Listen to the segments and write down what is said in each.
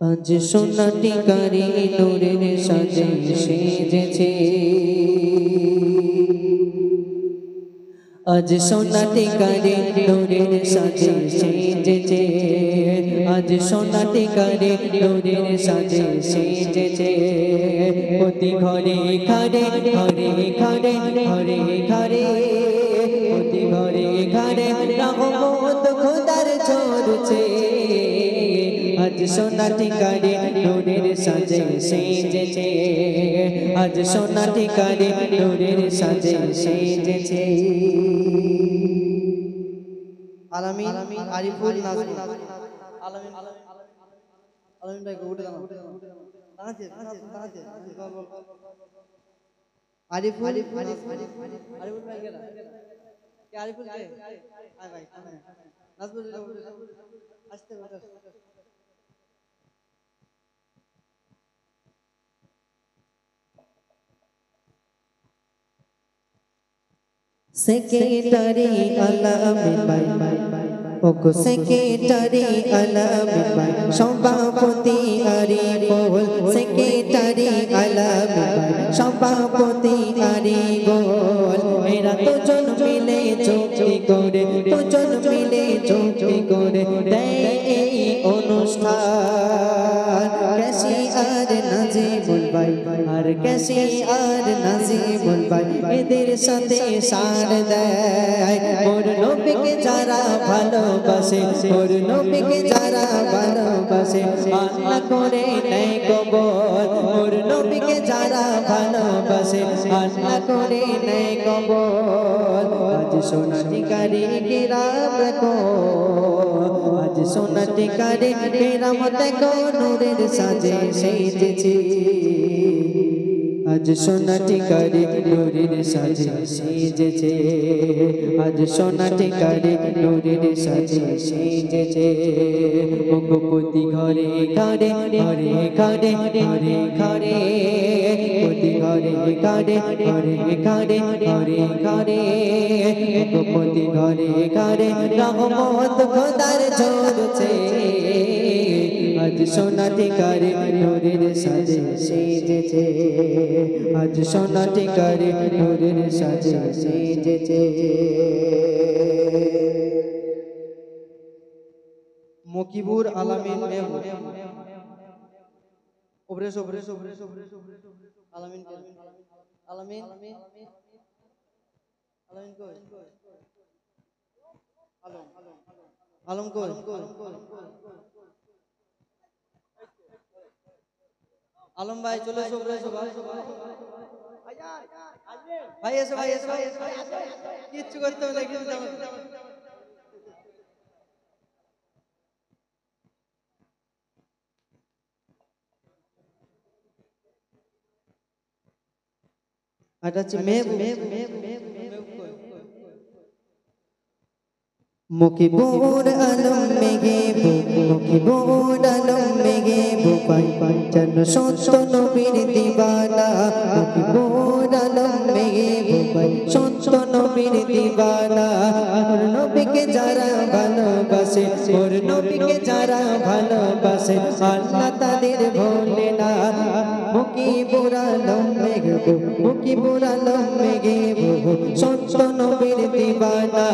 আজ সোনাটি কারি নূরের সাজে সেজেছে, আজ সোনাটি কারি নূরের সাজে সেজেছে, আজ সোনাটি কারি নূরের সাজে সেজেছে। প্রতি ঘরে ঘরে ঘরে ঘরে ঘরে ঘরে প্রতি ঘরে ঘরে রহমত খোদার ঝরছে। আজ সোনাটি কারি নূরের সাজে সেজেছে, আজ সোনাটি কারি নূরের সাজে সেজেছে। আলামিন আরিফুল নাজমুল আলামিন আলামিন ভাই উঠে দাঁড়াও দাঁড়াতে আরিফুল আরিফুল ভাই গেল কে আরিফুল কে আয় ভাই নাজমুল আসতে সেক্রেটারি আলামিন ভাই, ওগো সেক্রেটারি আলামিন ভাই, সভাপতি আরিফুল, সেক্রেটারি আলামিন ভাই, সভাপতি আরিফুল। এরা দুজন মিলে চুক্তি করে, দুজন মিলে চুক্তি করে দেয় এই অনুষ্ঠান। কেসি আর নাজিবুল ভাই, আর কেসি আর নাজিবুল ভাই এদের সাথে সার দেয়। ওর নবীকে যারা ভালোবাসে, ওর নবীকে যারা ভালোবাসে আল্লাহ করে নেয় কবুল। ওর নবীকে যারা ভালোবাসে আল্লাহ করে নেয় কবুল। আজ সোনাটি কারি কিরাম দেখো, আজ সোনাটি কারি কিরাম দেখো নূরের সাজে সেজেছে। আজ সোনাটি কারি নূরের সাজে সেজেছে, আজ সোনাটি কারি নূরের সাজে সেজেছে। ওগো প্রতি ঘরে ঘরে ঘরে ঘরে ঘরে ঘরে প্রতি ঘরে ঘরে ঘরে ঘরে ঘরে ঘরে ওগো প্রতি ঘরে ঘরে রহমত খোদার ঝরছে। আজ সোনাটি কারি নূরের সাজে সেজেছে, আজ সোনাটি কারি নূরের সাজে সেজেছে। মকিবুর আলামিন মেহবুব ওবরেশ আলামিন আলামিন আলামিন কই আলম কই আলম ভাই চলে এসো ওবরেশ ভাই এসো ভাই এসো কিচ্ছু করতে হবে না কিন্তু এটা হচ্ছে মুকিবুর আলম মেঘেবু, মুকিবুর আলম মেঘেবু পাই যেন সত্য নবীর দিবানা। মুকিবুর আলম মেঘেবু পাই সত্য নবীর দিবানা। ওর নবীকে যারা ভালোবাসে, ওর নবীকে যারা ভালোবাসে আল্লাহ তাদের ভোলে না। মুকিবুর আলম মেঘেবু, মুকিবুর আলম মেঘেবু সত্য নবীর দিবানা।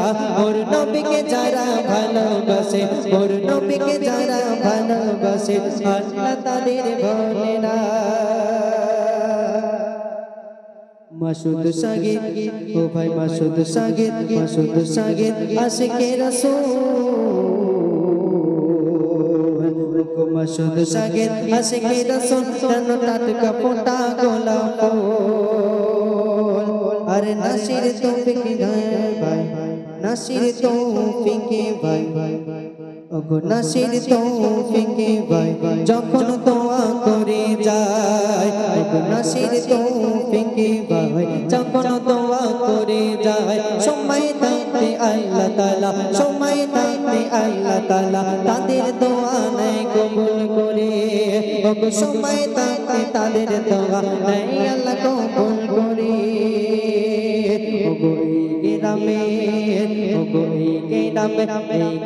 ওর নবীকে যারা ভালোবাসে, ওর নবীকে যারা ভালোবাসে আল্লাহ তাদের ভোলে না। মাসুদ সাগিদ, ও ভাই মাসুদ সাগিদ, মাসুদ সাগিদ আশিকে রাসূল। মাসুদ সাগিদ আশিকে রাসূল যেন টাটকা ফোঁটা গোলাপ ফুল। আরে নাসির তৌফিক ভাই, নাসির তৌফিক ভাই, ওগো নাসির তৌফিক ভাই যখন দোয়া করে যায়। ওগো নাসির তৌফিক ভাই যখন দোয়া করে যায়। সময় থাকতে আল্লাহ তাআলা, সময় থাকতে আল্লাহ তাআলা তাদের দোয়া নেয় কবুল করে। ওগো সময় থাকতে তাদের দোয়া নেয় আল্লাহ কবুল করে। ওগো কেরামে ওগো এই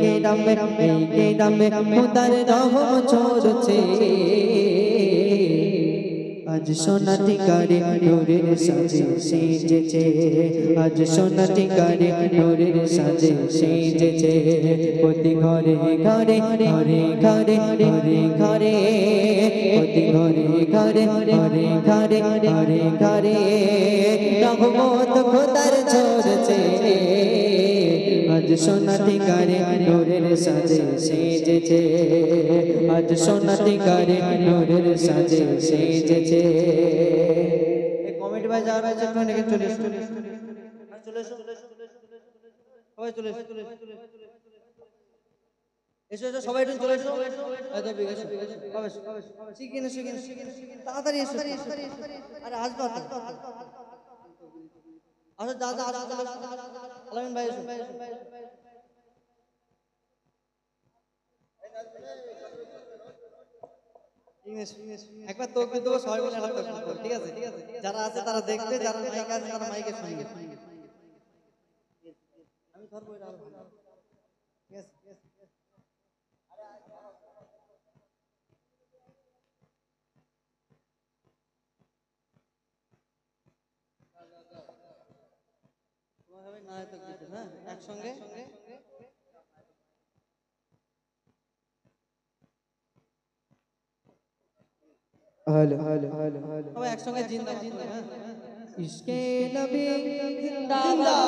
কেরামে খোদার রহম ঝরছে আজ সোনাটি গাড়ি নূরের সাজে সেজেছে আজ সোনাটি গাড়ি নূরের সাজে সেজেছে প্রতি ঘরে ঘরে ঘরে ঘরে ঘরে ঘরে প্রতি ঘরে ঘরে ঘরে ঘরে ঘরে ঘরে রহমত খোদার ঝরছে আজ সোনাটি গাড়ি নূরের সাজে সেজেছে আজ সোনাটি গাড়ি নূরের সাজে সেজেছে কমেডি ভাই যারা রয়েছে একটু নাকি চলে এসো চলে এসো সবাই চলে এসো এসো সবাই একটু চলে এসো শিখিন তাড়াতাড়ি এসো আরে আসবা আসো যা আলামিন ভাই এসো একবার তো কিন্তু সবাই মিলে হাত করতে ঠিক আছে যারা আছে তারা দেখতে যারা মাইক আছে তারা মাইকে শুনবে আমি ধরবো এটা আরো ভালো ঠিক আছে তোমার না তো কিছু হ্যাঁ একসঙ্গে हेलो हेलो हेलो हेलो সবাই একসঙ্গে জিন্দাবাদ হ্যাঁ इश्के नबी জিন্দাবাদ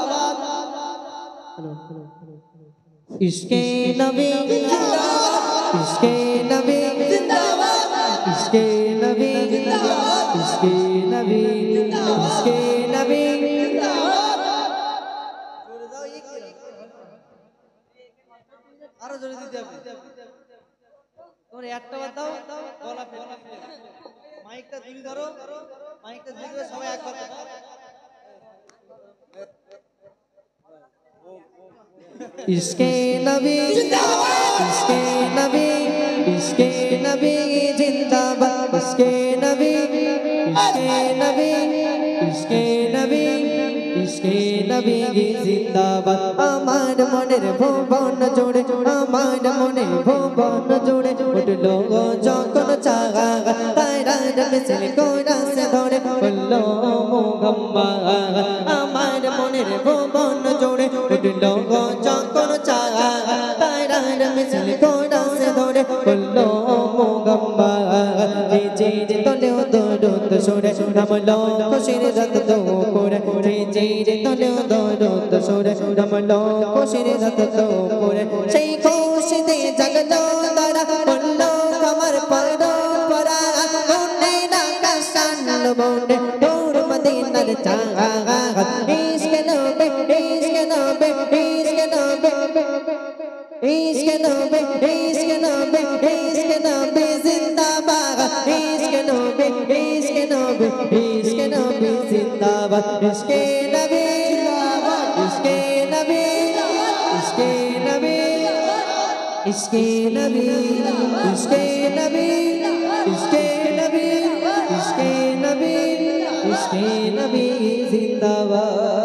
हेलो हेलो इश्के नबी जिंदाबाद इश्के नबी जिंदाबाद इश्के नबी जिंदाबाद इश्के नबी इश्के नबी जिंदाबाद জোরে দাও এই কি আরো জোরে দিতে হবে তোমরা একটা বার দাও গলা ফেলে মাইকটা দূরে ধরো মাইকটা দূরে ধরে সবাই একবার इश्के नबी जिंदाबाद इश्के नबी जिंदाबाद इश्के नबी इश्के नबी इश्के नबी जिंदाबाद আমার মনের ভুবন জুড়ে আমার মনের ভুবন জুড়ে উঠলো যখন চাগা তাইরার মিছিল কোরাসে ধরে বললো মুহাম্মদ আমার মনের ভুবন জুড়ে উঠলো যখন চাগা তাইরার মিছিল কোরাসে ধরে বললো মুহাম্মদ জিজির তলেও দরুদ সুরে নামলো খুশির রাত দুপুরে জিজির তলেও দরুদ সুরে নামলো খুশির রাত দুপুরে সেই খুশিতে জাগলো তারা বললো আমার পরম্পরা মনে না কাশান মনে দূর মদিনার চাঁদ ইশকে নবে ইশকে নবে ইশকে নবে ইশকে নবে ইশকে নবে ইশকে নবে জিন্দাবাদ ইশকে নবে ইশকে নবে ইশকে নবে জিন্দাবাদ ইশকে নবে ইশকে নবে ইশকে নবে ইশকে নবে ইশকে নবে ইশকে নবে ইশকে নবে ইশকে নবে জিন্দাবাদ